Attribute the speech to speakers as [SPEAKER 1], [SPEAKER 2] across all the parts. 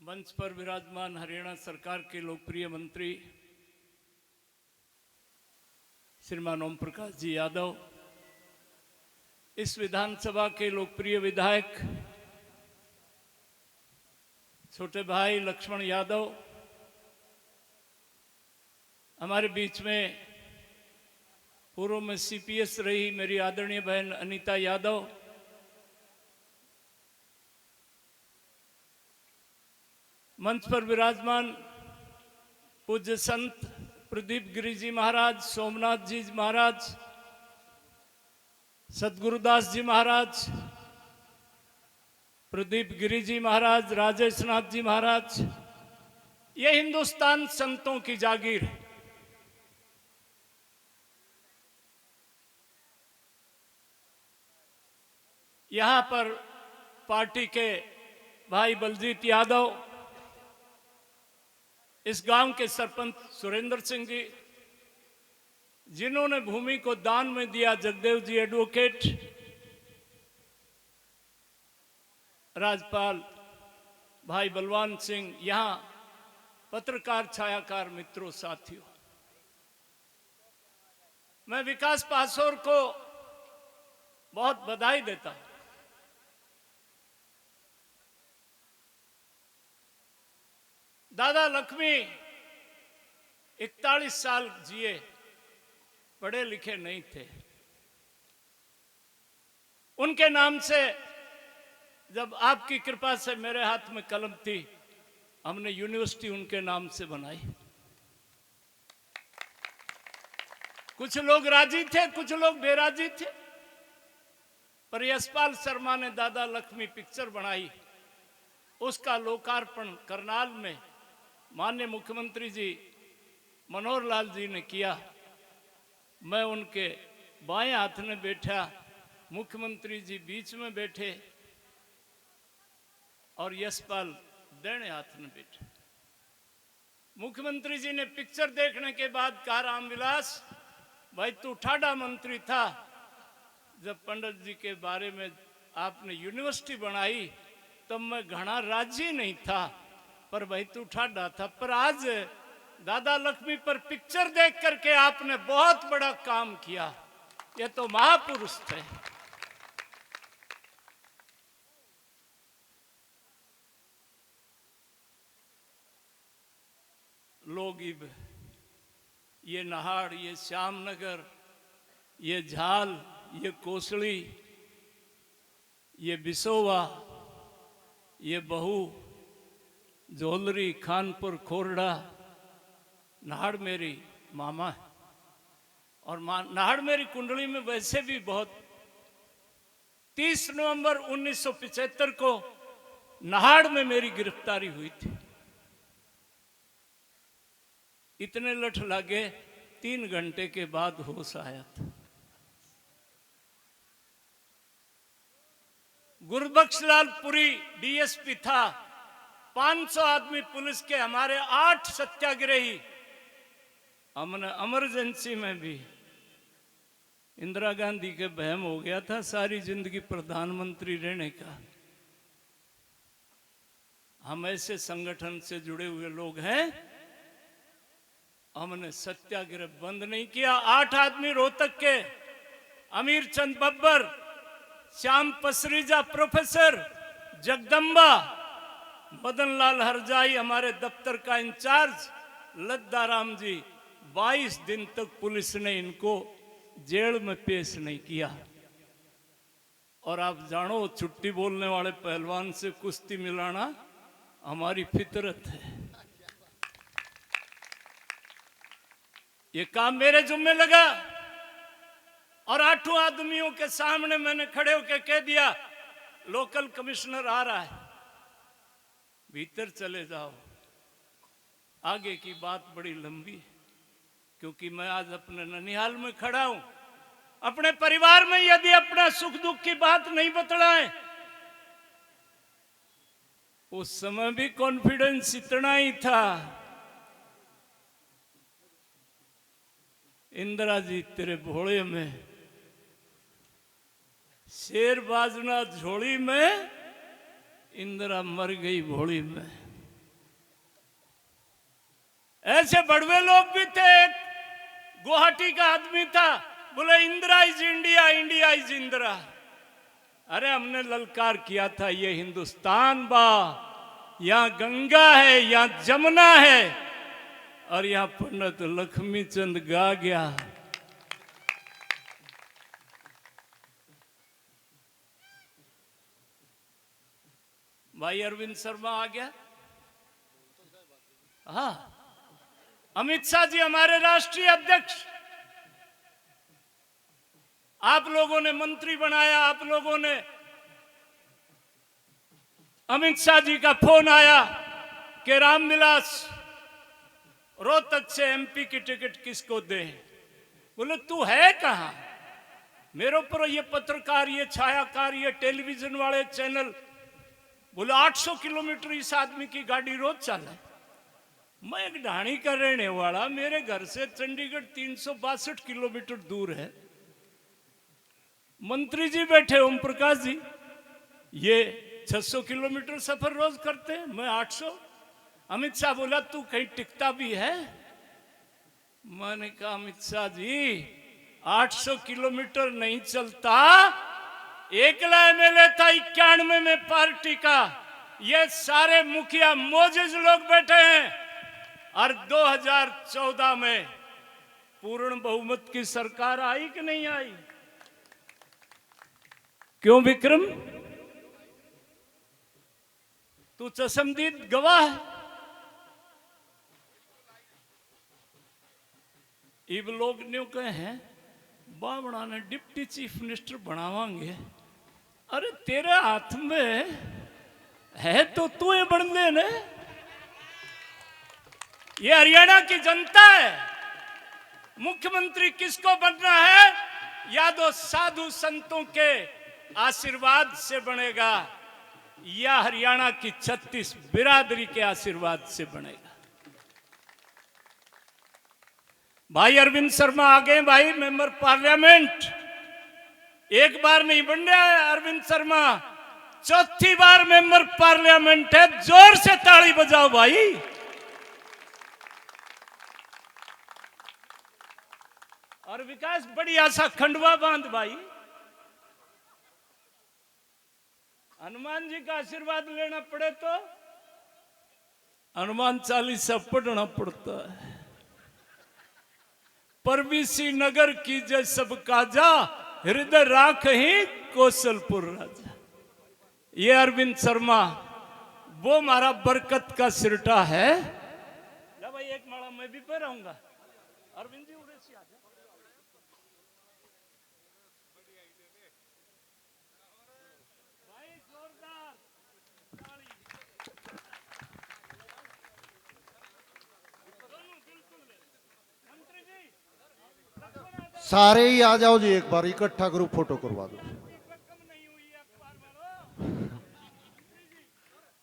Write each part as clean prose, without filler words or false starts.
[SPEAKER 1] मंच पर विराजमान हरियाणा सरकार के लोकप्रिय मंत्री श्रीमान ओम प्रकाश जी यादव, इस विधानसभा के लोकप्रिय विधायक छोटे भाई लक्ष्मण यादव, हमारे बीच में पूर्व में सीपीएस रही मेरी आदरणीय बहन अनीता यादव, मंच पर विराजमान पूज्य संत प्रदीप गिरी जी महाराज, सोमनाथ जी महाराज, सतगुरुदास जी महाराज, प्रदीप गिरी जी महाराज, राजेश नाथ जी महाराज, ये हिंदुस्तान संतों की जागीर है। यहां पर पार्टी के भाई बलजीत यादव, इस गांव के सरपंच सुरेंद्र सिंह जी, जिन्होंने भूमि को दान में दिया, जगदेव जी एडवोकेट, राजपाल भाई बलवान सिंह, यहां पत्रकार छायाकार मित्रों साथियों, मैं विकास पासोर को बहुत बधाई देता हूं। दादा लक्ष्मी 41 साल जिए, पढ़े लिखे नहीं थे। उनके नाम से जब आपकी कृपा से मेरे हाथ में कलम थी, हमने यूनिवर्सिटी उनके नाम से बनाई। कुछ लोग राजी थे, कुछ लोग बेराजी थे, पर यशपाल शर्मा ने दादा लक्ष्मी पिक्चर बनाई। उसका लोकार्पण करनाल में माननीय मुख्यमंत्री जी मनोहर लाल जी ने किया। मैं उनके बाएं हाथ में बैठा, मुख्यमंत्री जी बीच में बैठे और यशपाल दाहिने हाथ में बैठे। मुख्यमंत्री जी ने पिक्चर देखने के बाद कहा, रामविलास भाई तू ठाडा मंत्री था, जब पंडित जी के बारे में आपने यूनिवर्सिटी बनाई तब मैं घना राजी नहीं था, पर भाई तू ठाडा था। पर आज दादा लक्ष्मी पर पिक्चर देख करके आपने बहुत बड़ा काम किया, ये तो महापुरुष थे। लोग ये नहाड़, ये श्यामनगर, ये झाल, ये कोसली, ये बिसोवा, ये बहू, जोलरी, खानपुर, खोरडा, नाहड़ मेरी मामा है। और नाहड़ मेरी कुंडली में वैसे भी बहुत। 30 नवंबर 1975 को नाहड़ में मेरी गिरफ्तारी हुई थी। इतने लठ लगे, 3 घंटे के बाद होश आया था। गुरबख्शलाल पुरी डीएसपी था। 500 आदमी पुलिस के, हमारे 8 सत्याग्रही। हमने इमरजेंसी में भी, इंदिरा गांधी के बहम हो गया था सारी जिंदगी प्रधानमंत्री रहने का। हम ऐसे संगठन से जुड़े हुए लोग हैं, हमने सत्याग्रह बंद नहीं किया। 8 आदमी रोहतक के, अमीर चंद बब्बर, श्याम पसरीजा प्रोफेसर, जगदम्बा, मदन लाल हरजाई हमारे दफ्तर का इंचार्ज, लद्दाराम जी, 22 दिन तक पुलिस ने इनको जेल में पेश नहीं किया। और आप जानो, छुट्टी बोलने वाले पहलवान से कुश्ती मिलाना हमारी फितरत है। ये काम मेरे जुम्मे लगा और 8 आदमियों के सामने मैंने खड़े होकर कह दिया, लोकल कमिश्नर आ रहा है, भीतर चले जाओ। आगे की बात बड़ी लंबी है, क्योंकि मैं आज अपने ननिहाल में खड़ा हूं। अपने परिवार में यदि अपना सुख दुख की बात नहीं बतलाएं, उस समय भी कॉन्फिडेंस इतना ही था। इंदिरा जी तेरे भोले में, शेर बाजना झोली में, इंदिरा मर गई भोली में। ऐसे बड़वे लोग भी थे। एक गुवाहाटी का आदमी था, बोले Indira is India, India is Indira. अरे हमने ललकार किया था, ये हिंदुस्तान बा, यहाँ गंगा है, यहाँ जमुना है, और यहाँ पंडित लक्ष्मी चंद गा गया। भाई अरविंद शर्मा आ गया। हाँ, अमित शाह जी हमारे राष्ट्रीय अध्यक्ष, आप लोगों ने मंत्री बनाया, आप लोगों ने, अमित शाह जी का फोन आया कि रामविलास रोहतक से एमपी की टिकट किसको दे। बोले तू है कहां? मेरे ऊपर ये पत्रकार, ये छायाकार, ये टेलीविजन वाले चैनल, बोले 800 किलोमीटर इस आदमी की गाड़ी रोज चले। मैं एक ढाणी का रहने वाला, मेरे घर से चंडीगढ़ 362 किलोमीटर दूर है। मंत्री जी बैठे ओम प्रकाश जी, ये 600 किलोमीटर सफर रोज करते हैं, मैं 800। अमित शाह बोला तू कहीं टिकता भी है? मैंने कहा अमित शाह जी 800 किलोमीटर नहीं चलता, एकला एमएलए था 91 में पार्टी का, ये सारे मुखिया मोजिज लोग बैठे हैं, और 2014 में पूर्ण बहुमत की सरकार आई कि नहीं आई? क्यों विक्रम, तू चशमदीद गवाह है। इब लोग न्यू कहे हैं बावड़ा ने डिप्टी चीफ मिनिस्टर बनावांगे। अरे तेरे हाथ में है तो तू ये बन ले ने। ये हरियाणा की जनता है, मुख्यमंत्री किसको बनना है, या तो साधु संतों के आशीर्वाद से बनेगा, या हरियाणा की 36 बिरादरी के आशीर्वाद से बनेगा। भाई अरविंद शर्मा आ गए, भाई मेंबर पार्लियामेंट, एक बार नहीं बन रहा है अरविंद शर्मा, चौथी बार मेंबर पार्लियामेंट है। जोर से ताली बजाओ भाई। और विकास बड़ी आशा खंडवा बांध भाई, हनुमान जी का आशीर्वाद लेना पड़े तो हनुमान चालीसा पढ़ना पड़ता है। परवीसी नगर की जय सब काजा, हृदय राख ही कौशलपुर राजा। ये अरविंद शर्मा वो हमारा बरकत का सिरटा है। जा भाई एक माला मैं भी पे रहूंगा। अरविंद जी उड़े से आ जा। भाई जोरदार ताली। दोनों बिल्कुल मंत्री जी
[SPEAKER 2] सारे ही आ जाओ जी, एक बार इकट्ठा ग्रुप फोटो करवा दो।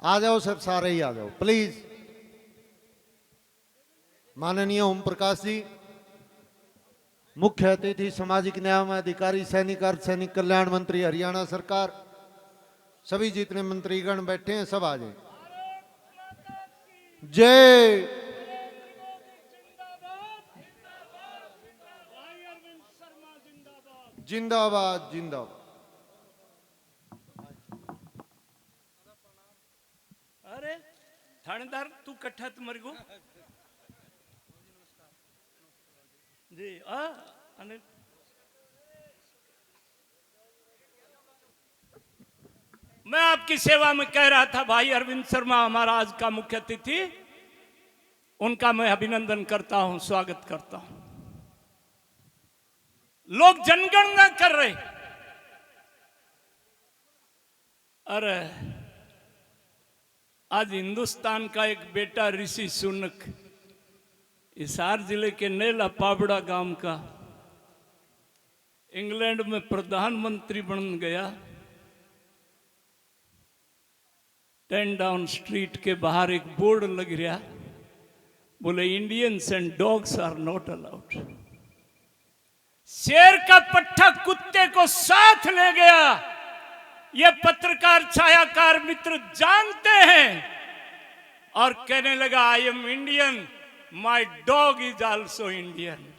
[SPEAKER 2] आ जाओ सब, सारे ही आ जाओ प्लीज। माननीय ओम प्रकाश जी, मुख्य अतिथि सामाजिक न्याय अधिकारी सैनिक अर्ध सैनिक कल्याण मंत्री हरियाणा सरकार, सभी जितने मंत्रीगण बैठे हैं सब आ जाए। जय जिंदाबाद जिंदाबाद।
[SPEAKER 1] अरे थानेदार तू कट्ठा तुम्हारे को जी अनिल मैं आपकी सेवा में कह रहा था। भाई अरविंद शर्मा हमारा आज का मुख्य अतिथि, उनका मैं अभिनंदन करता हूं, स्वागत करता हूं। लोग जनगणना कर रहे, अरे आज हिंदुस्तान का एक बेटा ऋषि सुनक हिसार जिले के नेला पाबड़ा गांव का इंग्लैंड में प्रधानमंत्री बन गया। 10 डाउन स्ट्रीट के बाहर एक बोर्ड लग रहा, बोले Indians and dogs are not allowed. शेर का पट्टा कुत्ते को साथ ले गया। ये पत्रकार छायाकार मित्र जानते हैं, और कहने लगा I am Indian, my dog is also Indian.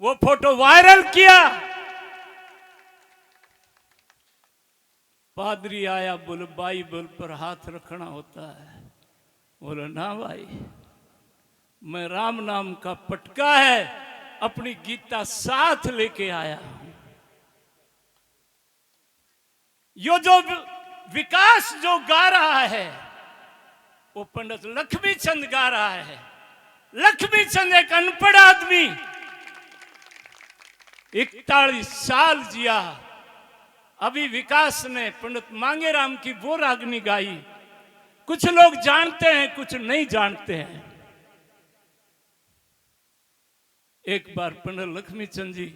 [SPEAKER 1] वो फोटो वायरल किया। पादरी आया, बोले बाइबल पर हाथ रखना होता है। बोले ना भाई, मैं राम नाम का पटका है, अपनी गीता साथ लेके आया हूं। यो जो विकास जो गा रहा है वो पंडित लक्ष्मी चंद गा रहा है। लक्ष्मी चंद एक अनपढ़ आदमी 41 साल जिया। अभी विकास ने पंडित मांगेराम की वो रागनी गाई। कुछ लोग जानते हैं, कुछ नहीं जानते हैं। एक बार पंडित लक्ष्मी चंद जी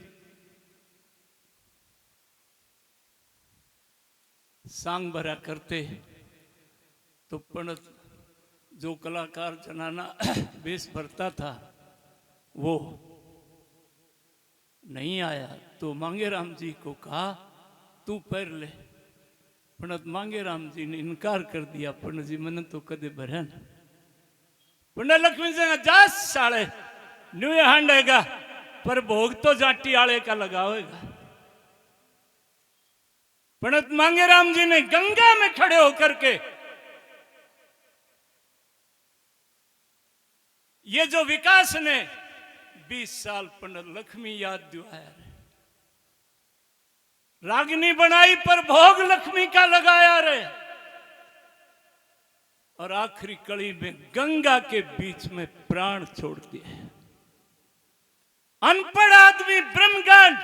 [SPEAKER 1] सांग भरा करते तो पंडित जो कलाकार जनाना वेश भरता था वो नहीं आया, तो मांगेराम जी को कहा तू पैर ले। पंडित मांगेराम जी ने इनकार कर दिया। पंडित जी मैंने तो कदे भरया ना। पंडित लक्ष्मी सिंह जा साले न्यू हांडेगा, पर भोग तो जाटी आले का लगावेगा। पंडित मांगेराम जी ने गंगा में खड़े होकर के ये जो विकास ने 20 साल पंडित लक्ष्मी याद दिलाया, रागनी बनाई पर भोग लक्ष्मी का लगाया रे। और आखिरी कड़ी में गंगा के बीच में प्राण छोड़ दिए। अनपढ़ आदमी ब्रह्मज्ञान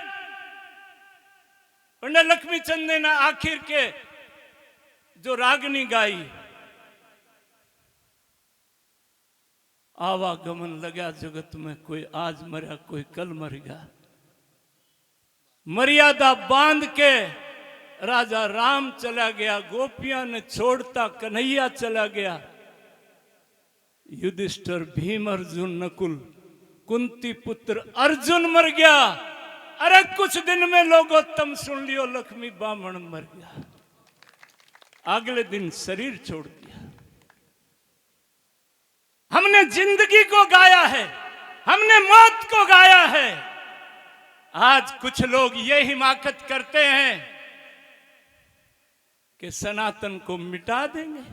[SPEAKER 1] पंडित लक्ष्मी चंद ने ना आखिर के जो रागनी गाई, आवागमन लगा जगत में, कोई आज मरा कोई कल मर गया। मर्यादा बांध के राजा राम चला गया, गोपियां ने छोड़ता कन्हैया चला गया। युधिष्ठिर भीम अर्जुन नकुल कुंती पुत्र अर्जुन मर गया। अरे कुछ दिन में लोगों तुम सुन लियो, लक्ष्मी बामण मर गया। अगले दिन शरीर छोड़ दिया। हमने जिंदगी को गाया है, हमने मौत को गाया है। आज कुछ लोग ये हिमाकत करते हैं कि सनातन को मिटा देंगे।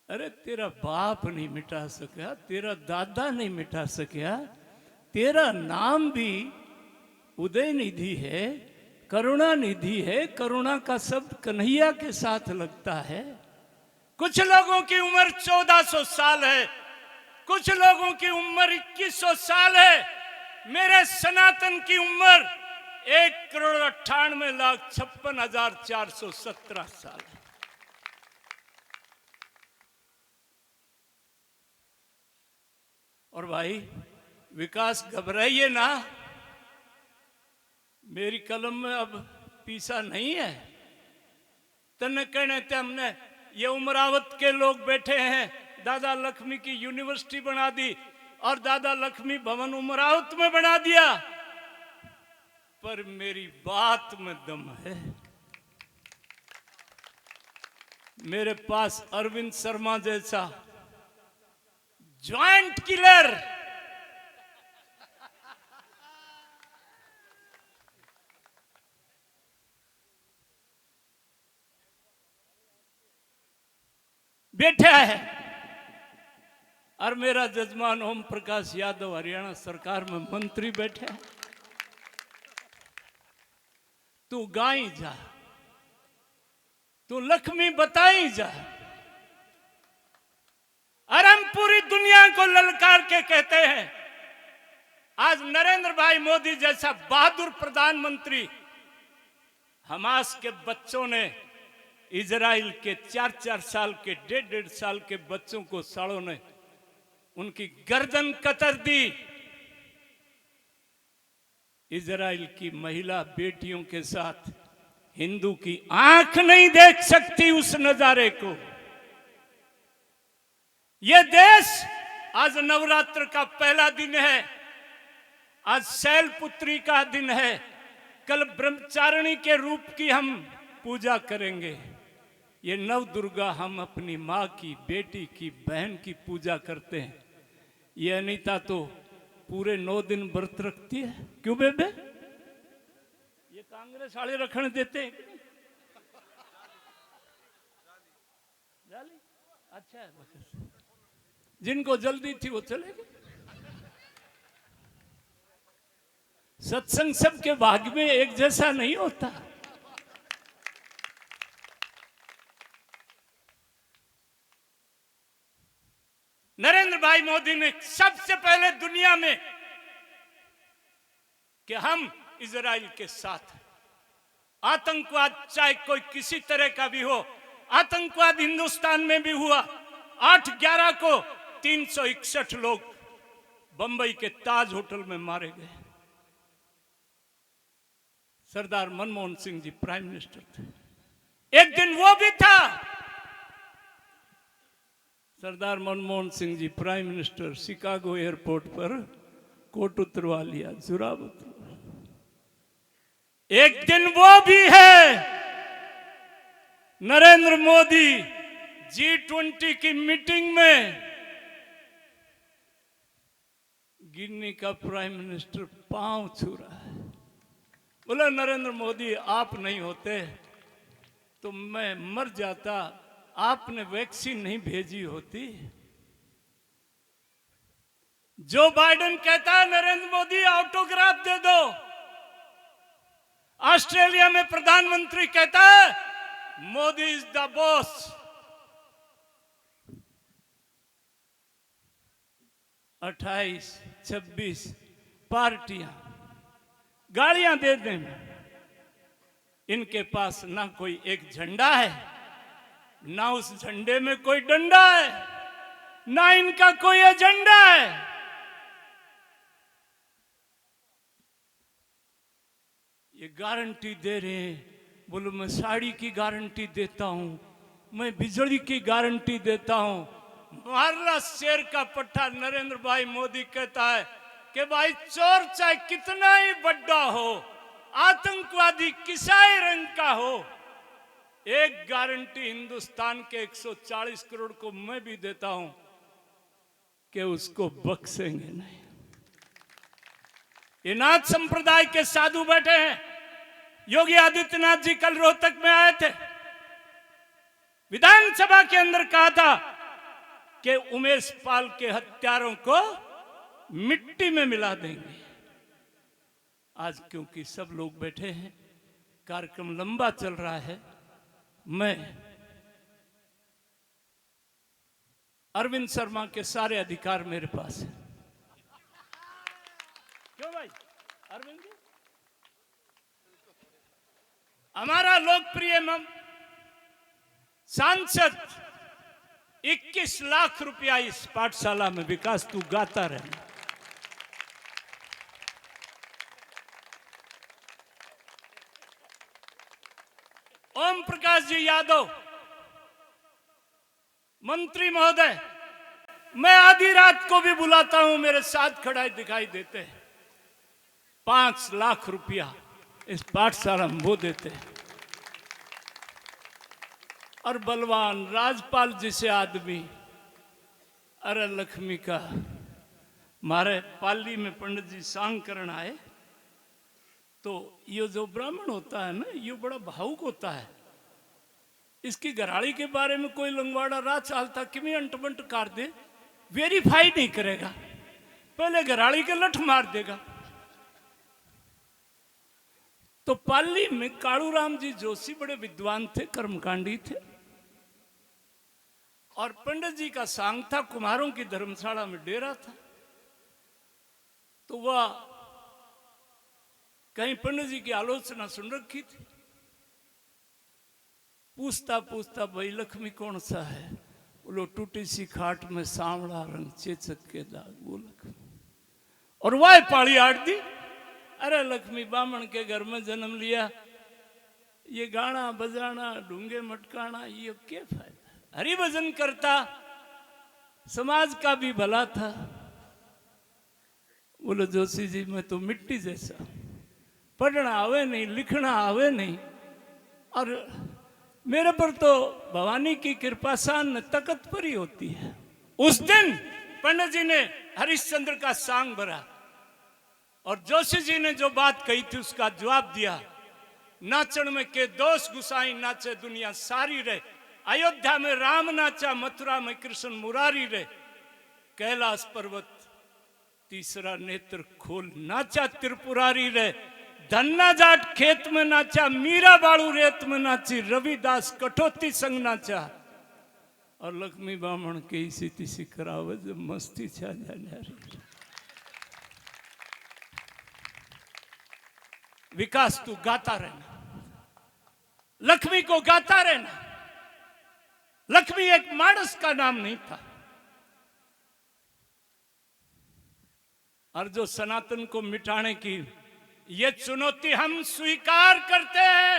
[SPEAKER 1] अरे तेरा बाप नहीं मिटा सका, तेरा दादा नहीं मिटा सका। तेरा नाम भी उदय निधि है, करुणा निधि है। करुणा का शब्द कन्हैया के साथ लगता है। कुछ लोगों की उम्र 1400 साल है, कुछ लोगों की उम्र 2100 साल है। मेरे सनातन की उम्र 1,98,56,417 साल है। और भाई विकास घबराइए ना, मेरी कलम में अब पीसा नहीं है। तने कहने थे हमने ये उमरावत के लोग बैठे हैं, दादा लक्ष्मी की यूनिवर्सिटी बना दी और दादा लक्ष्मी भवन उमरावत में बना दिया। पर मेरी बात में दम है। मेरे पास अरविंद शर्मा जैसा जॉइंट किलर बैठा है और मेरा जजमान ओम प्रकाश यादव हरियाणा सरकार में मंत्री बैठे हैं। तू गाई जा, तू लक्ष्मी बताई जा। और हम पूरी दुनिया को ललकार के कहते हैं, आज नरेंद्र भाई मोदी जैसा बहादुर प्रधानमंत्री, हमास के बच्चों ने इजराइल के 4-4 साल के 1.5 साल के बच्चों को सालों ने उनकी गर्दन कतर दी। इजराइल की महिला बेटियों के साथ हिंदू की आंख नहीं देख सकती उस नजारे को। यह देश आज नवरात्र का पहला दिन है, आज शैलपुत्री का दिन है, कल ब्रह्मचारिणी के रूप की हम पूजा करेंगे। ये नव दुर्गा हम अपनी माँ की, बेटी की, बहन की पूजा करते हैं। ये अनीता तो पूरे 9 दिन व्रत रखती है। क्यों बेबे? ये कांग्रेस वाले रखने देते हैं कि नहीं? जाली? अच्छा है। जिनको जल्दी थी वो चले गए। सत्संग सबके भाग्य में एक जैसा नहीं होता। नरेंद्र भाई मोदी ने सबसे पहले दुनिया में कि हम इजराइल के साथ हैं। आतंकवाद चाहे कोई किसी तरह का भी हो, आतंकवाद हिंदुस्तान में भी हुआ। 8/11 को 361 लोग बंबई के ताज होटल में मारे गए। सरदार मनमोहन सिंह जी प्राइम मिनिस्टर थे। एक दिन वो भी था। सरदार Manmohan Singh ji prime minister, Chicago airport पर कोट उतरवा लिया, जुराब उतरवा। एक दिन वो भी है नरेंद्र मोदी G20 की मीटिंग में गिनी का प्राइम मिनिस्टर पांव छू रहा है। बोला नरेंद्र मोदी आप नहीं होते तो मैं मर जाता, आपने वैक्सीन नहीं भेजी होती। जो बाइडेन कहता है नरेंद्र मोदी ऑटोग्राफ दे दो। ऑस्ट्रेलिया में प्रधानमंत्री कहता है मोदी इज द बॉस। अट्ठाईस 26 पार्टियां गाड़ियां दे दें, इनके पास ना कोई एक झंडा है, ना उस झंडे में कोई डंडा है, ना इनका कोई एजेंडा है। ये गारंटी दे रहे हैं, बोलो मैं साड़ी की गारंटी देता हूं, मैं बिजली की गारंटी देता हूं। मारला शेर का पट्टा नरेंद्र भाई मोदी कहता है कि भाई चोर चाहे कितना ही बड़ा हो, आतंकवादी किसाई रंग का हो, एक गारंटी हिंदुस्तान के 140 करोड़ को मैं भी देता हूं कि उसको बख्शेंगे नहीं। ये नाथ संप्रदाय के साधु बैठे हैं। योगी आदित्यनाथ जी कल रोहतक में आए थे, विधानसभा के अंदर कहा था कि उमेश पाल के हत्यारों को मिट्टी में मिला देंगे। आज क्योंकि सब लोग बैठे हैं, कार्यक्रम लंबा चल रहा है, मैं अरविंद शर्मा के सारे अधिकार मेरे पास है। क्यों भाई अरविंद जी? हमारा लोकप्रिय सांसद 21 लाख रुपया इस पाठशाला में विकास तू गाता रहना। ओम प्रकाश जी यादव मंत्री महोदय, मैं आधी रात को भी बुलाता हूं, मेरे साथ खड़ा दिखाई देते हैं। 5 लाख रुपया इस पाठशाला में वो देते हैं। और बलवान राजपाल जिसे आदमी, अरे लक्ष्मी का मारे पाली में पंडित जी सांग करण आए तो ये जो ब्राह्मण होता है ना, ये बड़ा भावुक होता है। इसकी घराड़ी के बारे में कोई लंगवाड़ा राह चालता कि मैं अंटमंट काट दे, वेरीफाई नहीं करेगा, पहले घराड़ी के लठ मार देगा। तो पाली में कालूराम जी जोशी बड़े विद्वान थे, कर्मकांडी थे, और पंडित जी का सांग था, कुम्हारों की धर्मशाला में डेरा था। तो वह कहीं पंडित जी की आलोचना सुन रखी थी। पूछता पूछता भाई लक्ष्मी कौन सा है? बोलो टूटी सी खाट में सांवला रंग चेचक के दाग, वो लक्ष्मी। और वह पाड़ी आट दी। अरे लक्ष्मी बामण के घर में जन्म लिया, ये गाना बजाना ढूंगे मटकाना ये क्या फायदा? हरि भजन करता, समाज का भी भला था। बोलो जोशी जी मैं तो मिट्टी जैसा, पढ़ना आवे नहीं, लिखना आवे नहीं, और मेरे पर तो भवानी की कृपा सान तकत पर ही होती है। उस दिन पंडित जी ने हरिश्चंद्र का सांग भरा और जोशी जी ने जो बात कही थी उसका जवाब दिया। नाचण में के दोष गुसाई नाचे दुनिया सारी रे, अयोध्या में राम नाचा मथुरा में कृष्ण मुरारी रे, कैलाश पर्वत तीसरा नेत्र खोल नाचा त्रिपुरारी रे, धन्ना जाट खेत में नाचा मीरा बाड़ू रेत में नाची, रविदास कठोती संग नाचा और लक्ष्मी बामण के इसी तिसी करावत मस्ती छा जा रही। विकास तू गाता रहना, लक्ष्मी को गाता रहना। लक्ष्मी एक मानस का नाम नहीं था। और जो सनातन को मिटाने की ये चुनौती हम स्वीकार करते हैं।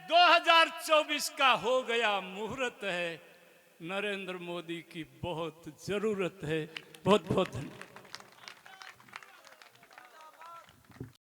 [SPEAKER 1] 2024 का हो गया मुहूर्त है, नरेंद्र मोदी की बहुत जरूरत है। बहुत बहुत धन्यवाद।